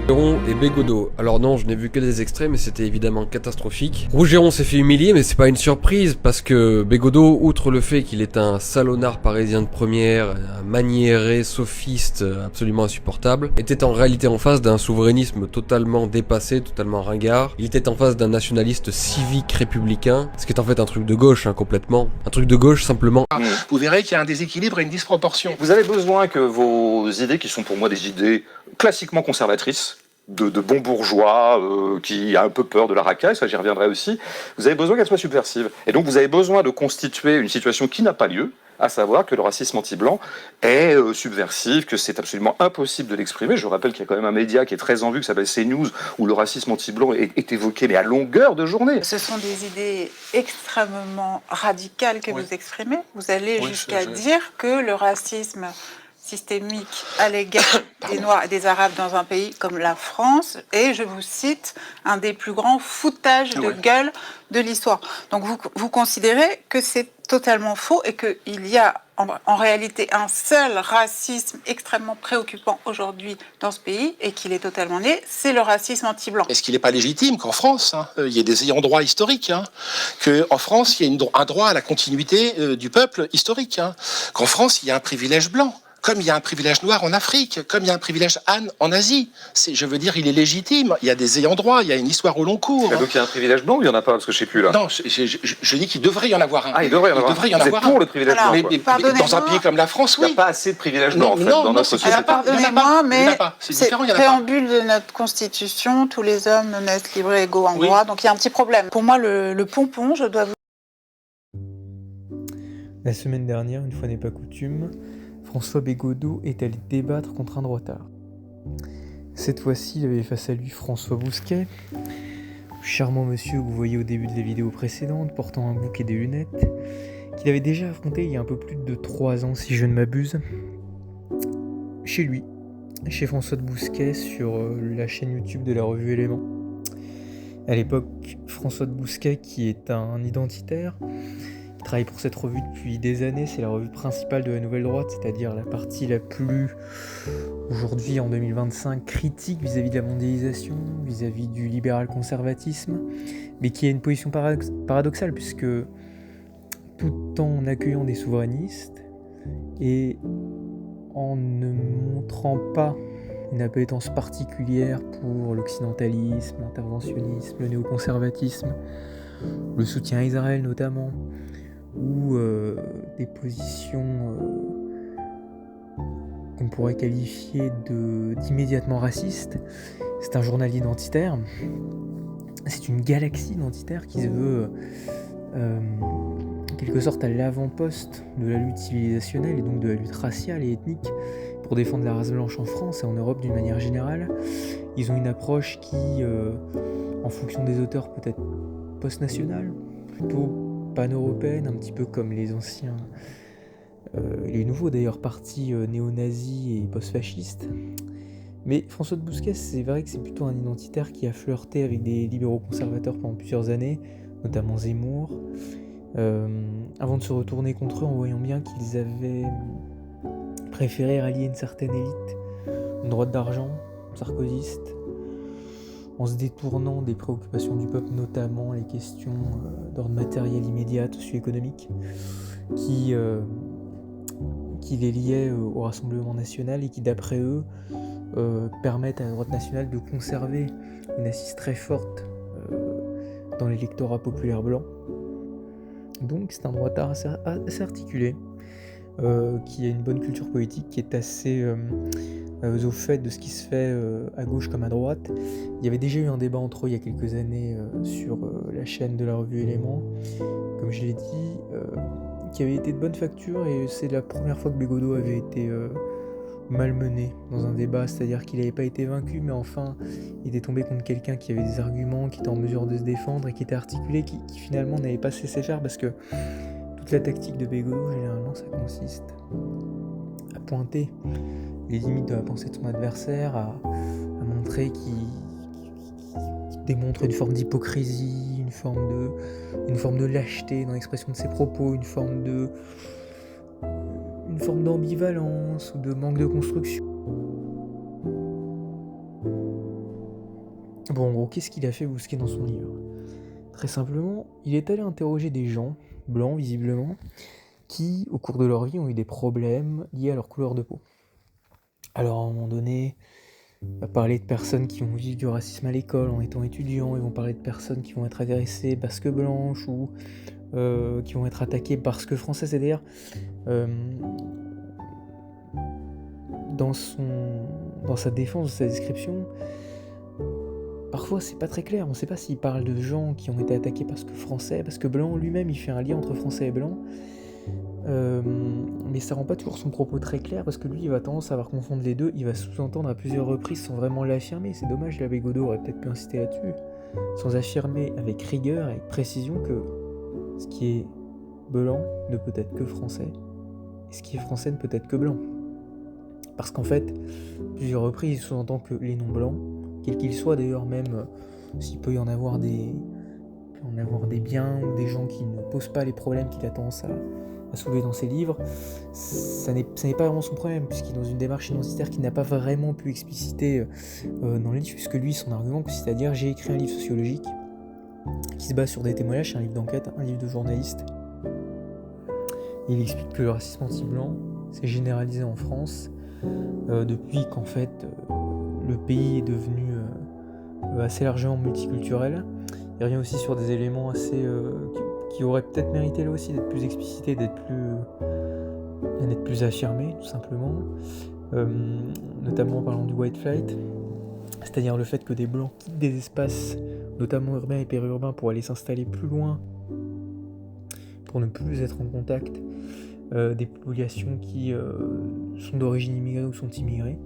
Rougeron et Bégodeau. Alors non, je n'ai vu que des extraits, mais c'était évidemment catastrophique. Rougeron s'est fait humilier, mais c'est pas une surprise, parce que Bégodeau, outre le fait qu'il est un salonnard parisien de première, un maniéré sophiste absolument insupportable, était en réalité en face d'un souverainisme totalement dépassé, totalement ringard. Il était en face d'un nationaliste civique républicain, ce qui est en fait un truc de gauche, complètement. Un truc de gauche, simplement. Vous verrez qu'il y a un déséquilibre et une disproportion. Vous avez besoin que vos idées, qui sont pour moi des idées classiquement conservatrices, de bons bourgeois qui a un peu peur de la racaille, ça j'y reviendrai aussi, vous avez besoin qu'elles soient subversives. Et donc vous avez besoin de constituer une situation qui n'a pas lieu, à savoir que le racisme anti-blanc est subversif, que c'est absolument impossible de l'exprimer. Je rappelle qu'il y a quand même un média qui est très en vue, qui s'appelle CNews, où le racisme anti-blanc est évoqué, mais à longueur de journée. Ce sont des idées extrêmement radicales que vous exprimez. Vous allez jusqu'à dire que le racisme systémique à l'égard des Noirs et des Arabes dans un pays comme la France est, je vous cite, un des plus grands foutages de gueule de l'histoire. Donc vous considérez que c'est totalement faux et qu'il y a en réalité un seul racisme extrêmement préoccupant aujourd'hui dans ce pays et qu'il est totalement né, c'est le racisme anti-blanc. Est-ce qu'il n'est pas légitime qu'en France, il y ait des ayants droit historiques, qu'en France, il y ait un droit à la continuité du peuple historique, qu'en France, il y a un privilège blanc, comme il y a un privilège noir en Afrique, comme il y a un privilège Han en Asie. Je veux dire, il est légitime, il y a des ayants droit, il y a une histoire au long cours. Donc il y a un privilège blanc ou il n'y en a pas, parce que je ne sais plus là. Non, je dis qu'il devrait y en avoir un. Ah, il devrait y en avoir un. C'est pour le privilège blanc. Mais dans un pays comme la France, il n'y a pas assez de privilèges blancs dans notre société. Alors pardonnez-moi, mais c'est préambule de notre Constitution, tous les hommes naissent libres et égaux en droit, donc il y a un petit problème. Pour moi, le pompon, je dois vous... La semaine dernière, une fois n'est pas coutume, François Bégodeau est allé débattre contre un droitard. Cette fois-ci, il avait face à lui François Bousquet, charmant monsieur que vous voyez au début de la vidéo précédente, portant un bouc et des lunettes, qu'il avait déjà affronté il y a un peu plus de 3 ans, si je ne m'abuse, chez lui, chez François de Bousquet, sur la chaîne YouTube de la revue Éléments. À l'époque, François de Bousquet, qui est un identitaire, qui travaille pour cette revue depuis des années, c'est la revue principale de la Nouvelle Droite, c'est-à-dire la partie la plus, aujourd'hui en 2025, critique vis-à-vis de la mondialisation, vis-à-vis du libéral-conservatisme, mais qui a une position paradoxale, puisque tout en accueillant des souverainistes et en ne montrant pas une appétence particulière pour l'occidentalisme, l'interventionnisme, le néoconservatisme, le soutien à Israël notamment, ou des positions qu'on pourrait qualifier d'immédiatement racistes. C'est un journal identitaire, c'est une galaxie identitaire qui se veut en quelque sorte à l'avant-poste de la lutte civilisationnelle et donc de la lutte raciale et ethnique pour défendre la race blanche en France et en Europe d'une manière générale. Ils ont une approche qui, en fonction des auteurs, peut être post-nationale, plutôt pan-européenne, un petit peu comme les anciens, les nouveaux d'ailleurs, partis néo-nazis et post-fascistes. Mais François de Bousquet, c'est vrai que c'est plutôt un identitaire qui a flirté avec des libéraux conservateurs pendant plusieurs années, notamment Zemmour, avant de se retourner contre eux en voyant bien qu'ils avaient préféré rallier une certaine élite, une droite d'argent, sarkozyste, en se détournant des préoccupations du peuple, notamment les questions d'ordre matériel immédiat, socio-économique, qui les liaient au Rassemblement national et qui, d'après eux, permettent à la droite nationale de conserver une assise très forte dans l'électorat populaire blanc. Donc c'est un droitard assez articulé, qui a une bonne culture politique, qui est assez au fait de ce qui se fait à gauche comme à droite. Il y avait déjà eu un débat entre eux il y a quelques années sur la chaîne de la revue Éléments, comme je l'ai dit, qui avait été de bonne facture, et c'est la première fois que Bégodeau avait été malmené dans un débat, c'est-à-dire qu'il n'avait pas été vaincu, mais enfin il était tombé contre quelqu'un qui avait des arguments, qui était en mesure de se défendre et qui était articulé, qui finalement n'avait pas cessé faire, parce que toute la tactique de Bégodeau, généralement, ça consiste à pointer les limites de la pensée de son adversaire, à montrer qu'il démontre une forme d'hypocrisie, une forme de lâcheté dans l'expression de ses propos, une forme d'ambivalence ou de manque de construction. Bon, en gros, qu'est-ce qu'il a fait Bousquet dans son livre? Très simplement, il est allé interroger des gens, blancs visiblement, qui, au cours de leur vie, ont eu des problèmes liés à leur couleur de peau. Alors, à un moment donné, il va parler de personnes qui vont vivre du racisme à l'école en étant étudiants, ils vont parler de personnes qui vont être agressées parce que blanches ou qui vont être attaquées parce que françaises. C'est-à-dire, dans sa défense, dans sa description, parfois c'est pas très clair, on sait pas s'il parle de gens qui ont été attaqués parce que français, parce que blanc, lui-même il fait un lien entre français et blanc, mais ça rend pas toujours son propos très clair, parce que lui il va tendance à avoir confondre les deux, il va sous-entendre à plusieurs reprises sans vraiment l'affirmer, c'est dommage, la Bégodeau aurait peut-être pu insister là-dessus, sans affirmer avec rigueur, avec précision que ce qui est blanc ne peut être que français, et ce qui est français ne peut être que blanc. Parce qu'en fait, plusieurs reprises, il sous-entend que les non-blancs, quels qu'ils soient d'ailleurs, même s'il peut y en avoir des biens ou des gens qui ne posent pas les problèmes qu'il a tendance à soulever dans ses livres, ça n'est pas vraiment son problème, puisqu'il est dans une démarche identitaire qu'il n'a pas vraiment pu expliciter dans les livres, puisque lui, son argument consiste à dire « j'ai écrit un livre sociologique qui se base sur des témoignages, c'est un livre d'enquête, un livre de journaliste. » Et il explique que le racisme anti-blanc s'est généralisé en France depuis qu'en fait le pays est devenu assez largement multiculturel. Il revient aussi sur des éléments assez qui auraient peut-être mérité là aussi d'être plus explicités, d'être plus affirmés tout simplement, notamment en parlant du white flight, c'est-à-dire le fait que des blancs quittent des espaces notamment urbains et périurbains pour aller s'installer plus loin, pour ne plus être en contact des populations qui sont d'origine immigrée ou sont immigrées,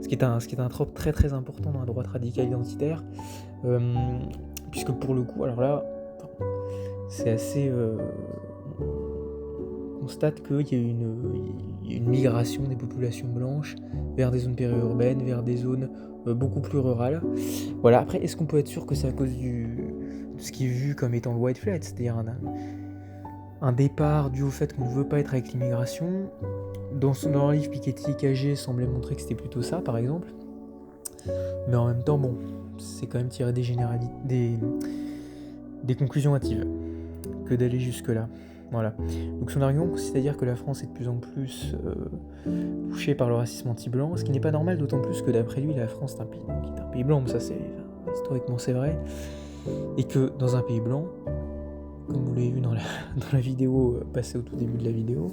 ce qui est un trope très très important dans la droite radicale identitaire, puisque pour le coup, alors là, c'est assez... on constate qu'il y a une migration des populations blanches vers des zones périurbaines, vers des zones beaucoup plus rurales. Voilà, après, est-ce qu'on peut être sûr que c'est à cause de ce qui est vu comme étant le white flight, c'est-à-dire un départ dû au fait qu'on ne veut pas être avec l'immigration? Dans leur livre, Piketty et Cagé semblait montrer que c'était plutôt ça, par exemple. Mais en même temps, bon, c'est quand même tirer des conclusions hâtives que d'aller jusque-là. Voilà. Donc son argument consiste à dire que la France est de plus en plus touchée par le racisme anti-blanc, ce qui n'est pas normal, d'autant plus que d'après lui, la France est un pays blanc, mais ça historiquement c'est vrai, et que dans un pays blanc, comme vous l'avez vu dans la vidéo passée au tout début de la vidéo,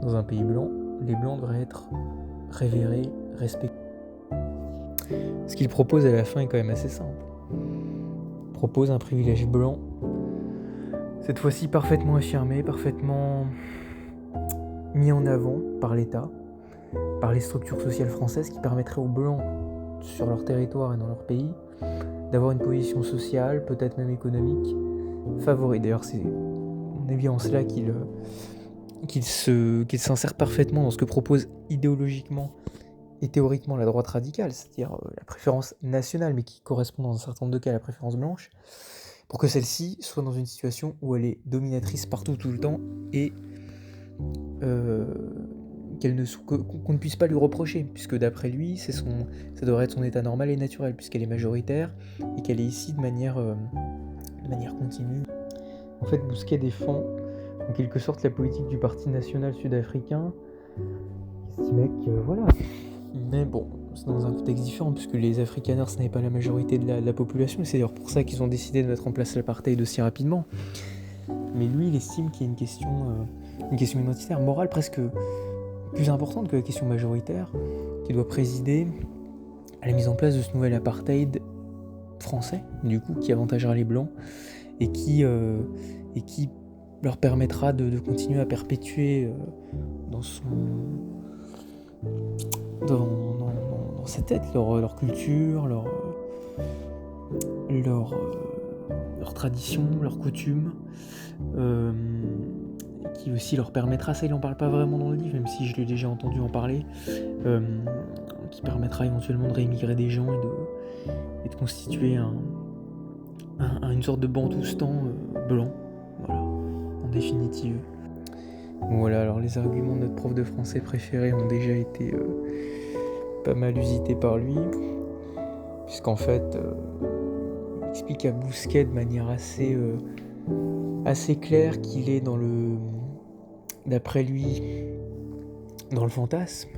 dans un pays blanc, les blancs devraient être révérés, respectés. Ce qu'il propose à la fin est quand même assez simple. Il propose un privilège blanc, cette fois-ci parfaitement affirmé, parfaitement mis en avant par l'État, par les structures sociales françaises, qui permettraient aux blancs, sur leur territoire et dans leur pays, d'avoir une position sociale, peut-être même économique, favori. D'ailleurs, on est bien en cela qu'il s'insère parfaitement dans ce que propose idéologiquement et théoriquement la droite radicale, c'est-à-dire la préférence nationale, mais qui correspond dans un certain nombre de cas à la préférence blanche, pour que celle-ci soit dans une situation où elle est dominatrice partout, tout le temps, et qu'on ne puisse pas lui reprocher, puisque d'après lui, ça devrait être son état normal et naturel, puisqu'elle est majoritaire, et qu'elle est ici de manière continue. En fait, Bousquet défend en quelque sorte la politique du Parti national sud-africain, qui estimait que voilà. Mais bon, c'est dans un contexte différent, puisque les Afrikaners, ce n'est pas la majorité de la population, c'est d'ailleurs pour ça qu'ils ont décidé de mettre en place l'apartheid aussi rapidement. Mais lui, il estime qu'il y a une question identitaire, morale, presque plus importante que la question majoritaire, qui doit présider à la mise en place de ce nouvel apartheid français, du coup, qui avantagera les Blancs, et qui leur permettra de continuer à perpétuer dans sa tête leur culture, leur tradition, leurs coutumes, qui aussi leur permettra, ça il n'en parle pas vraiment dans le livre, même si je l'ai déjà entendu en parler, qui permettra éventuellement de réimmigrer des gens et de constituer une sorte de bantoustan blanc, voilà, en définitive. Voilà, alors les arguments de notre prof de français préféré ont déjà été pas mal usités par lui, puisqu'en fait, il explique à Bousquet de manière assez claire qu'il est d'après lui, dans le fantasme,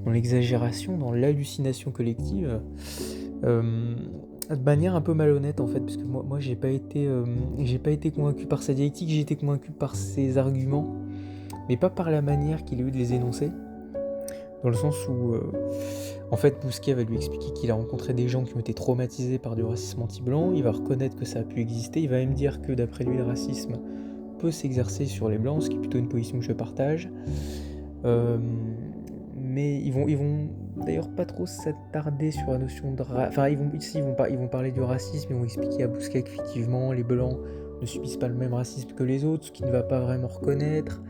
dans l'exagération, dans l'hallucination collective, de manière un peu malhonnête en fait, parce que moi j'ai pas été convaincu par sa dialectique, j'ai été convaincu par ses arguments, mais pas par la manière qu'il a eu de les énoncer, dans le sens où en fait Bousquet va lui expliquer qu'il a rencontré des gens qui ont été traumatisés par du racisme anti-blanc, il va reconnaître que ça a pu exister, il va même dire que d'après lui le racisme peut s'exercer sur les blancs, ce qui est plutôt une position que je partage. Mais ils vont d'ailleurs pas trop s'attarder sur la notion de enfin ils vont parler du racisme, ils vont expliquer à Bousquet qu'effectivement les blancs ne subissent pas le même racisme que les autres, ce qu'il ne va pas vraiment reconnaître.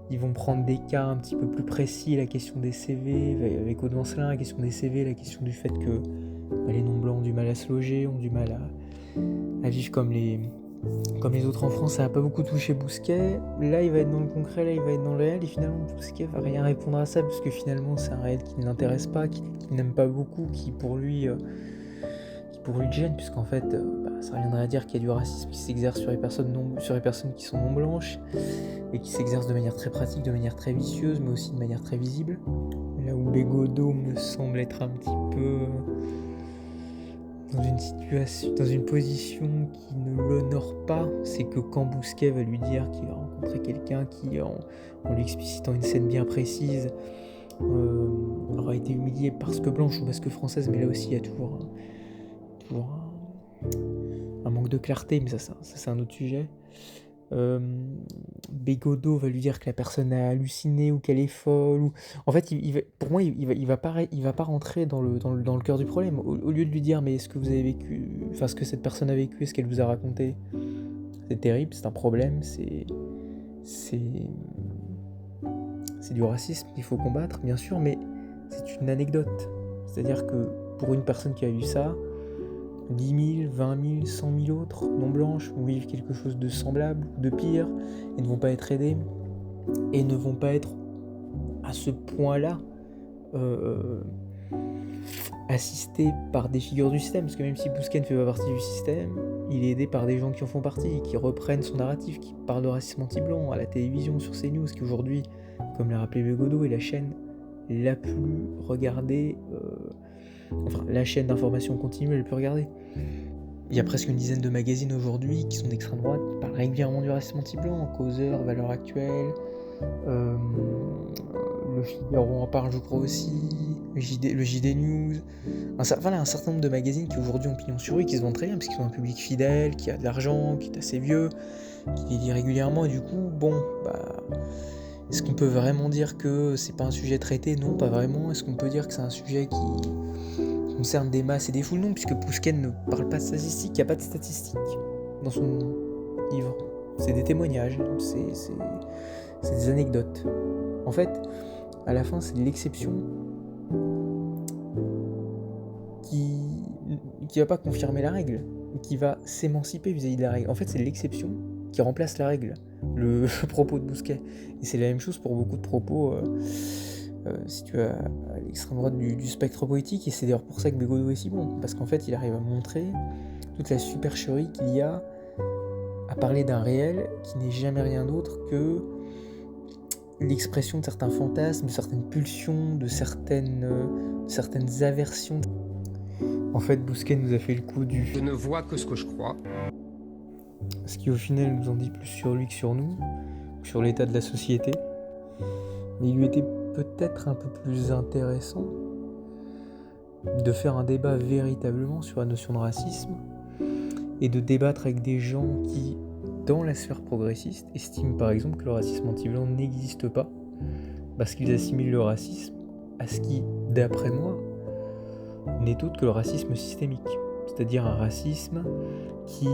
Ils vont prendre des cas un petit peu plus précis, la question des CV avec Aude Lancelin, la question des CV, la question du fait que les non-blancs ont du mal à se loger, ont du mal à vivre comme les autres en France. Ça n'a pas beaucoup touché Bousquet. Là, il va être dans le concret, là, il va être dans le réel, et finalement, Bousquet va rien répondre à ça, parce que finalement, c'est un réel qui ne l'intéresse pas, qu'il n'aime pas beaucoup, qui pour lui gêne, puisqu'en fait, ça reviendrait à dire qu'il y a du racisme qui s'exerce sur les personnes qui sont non blanches, et qui s'exerce de manière très pratique, de manière très vicieuse, mais aussi de manière très visible. Là où Bégodeau me semble être un petit peu dans une position qui ne l'honore pas, c'est que quand Bousquet va lui dire qu'il va rencontrer quelqu'un qui, en lui explicitant une scène bien précise, aura été humilié parce que blanche ou parce que française, mais là aussi il y a toujours un manque de clarté, mais ça c'est un autre sujet. Bégodeau va lui dire que la personne a halluciné ou qu'elle est folle, en fait pour moi il va pas rentrer dans le cœur du problème. Au lieu de lui dire mais est-ce que vous avez vécu, enfin ce que cette personne a vécu, est-ce qu'elle vous a raconté, c'est terrible, c'est un problème, c'est du racisme qu'il faut combattre bien sûr, mais c'est une anecdote, c'est-à-dire que pour une personne qui a eu ça, 10 000, 20 000, 100 000 autres non-blanches vont vivre quelque chose de semblable, de pire, et ne vont pas être aidés, et ne vont pas être à ce point-là assistés par des figures du système, parce que même si Bousquet ne fait pas partie du système, il est aidé par des gens qui en font partie, qui reprennent son narratif, qui parlent de racisme anti-blanc à la télévision, sur CNews, qui aujourd'hui, comme l'a rappelé Bégodeau, est la chaîne la plus regardée, la chaîne d'information continue la plus regardée. Il y a presque une dizaine de magazines aujourd'hui qui sont d'extrême droite, qui parlent régulièrement du racisme anti-blanc, Causeur, Valeurs Actuelles, Le Figaro en parle je crois aussi, le JD News, un certain nombre de magazines qui aujourd'hui ont pignon sur rue, qui se vendent très bien, parce qu'ils ont un public fidèle, qui a de l'argent, qui est assez vieux, qui les lit régulièrement, et du coup, est-ce qu'on peut vraiment dire que c'est pas un sujet traité? Non, pas vraiment. Est-ce qu'on peut dire que c'est un sujet qui concerne des masses et des foules? Non, puisque Bousquet ne parle pas de statistiques, il n'y a pas de statistiques dans son livre. C'est des témoignages, c'est des anecdotes. En fait, à la fin, c'est l'exception qui va pas confirmer la règle, qui va s'émanciper vis-à-vis de la règle. En fait, c'est l'exception qui remplace la règle, le propos de Bousquet. Et c'est la même chose pour beaucoup de propos, si tu as à l'extrême droite du spectre politique, et c'est d'ailleurs pour ça que Bégodeau est si bon, parce qu'en fait il arrive à montrer toute la supercherie qu'il y a à parler d'un réel qui n'est jamais rien d'autre que l'expression de certains fantasmes, de certaines pulsions, de certaines aversions. En fait, Bousquet nous a fait le coup du « je ne vois que ce que je crois », ce qui au final nous en dit plus sur lui que sur nous, sur l'état de la société. Mais il lui était peut-être un peu plus intéressant de faire un débat véritablement sur la notion de racisme, et de débattre avec des gens qui, dans la sphère progressiste, estiment par exemple que le racisme anti-blanc n'existe pas, parce qu'ils assimilent le racisme à ce qui, d'après moi, n'est autre que le racisme systémique, c'est-à-dire un racisme qui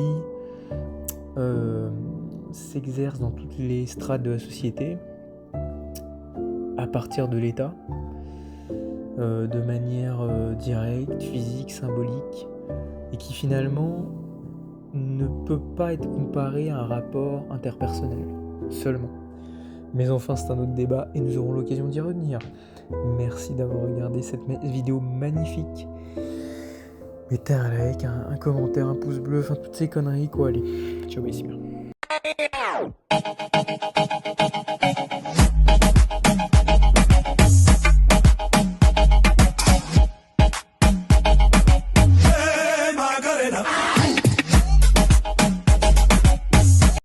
s'exerce dans toutes les strates de la société, à partir de l'État, de manière directe, physique, symbolique, et qui finalement ne peut pas être comparé à un rapport interpersonnel seulement. Mais enfin, c'est un autre débat et nous aurons l'occasion d'y revenir. Merci d'avoir regardé cette vidéo magnifique. Mettez un like, un commentaire, un pouce bleu, enfin toutes ces conneries quoi, allez. Ciao, bye, c'est bien.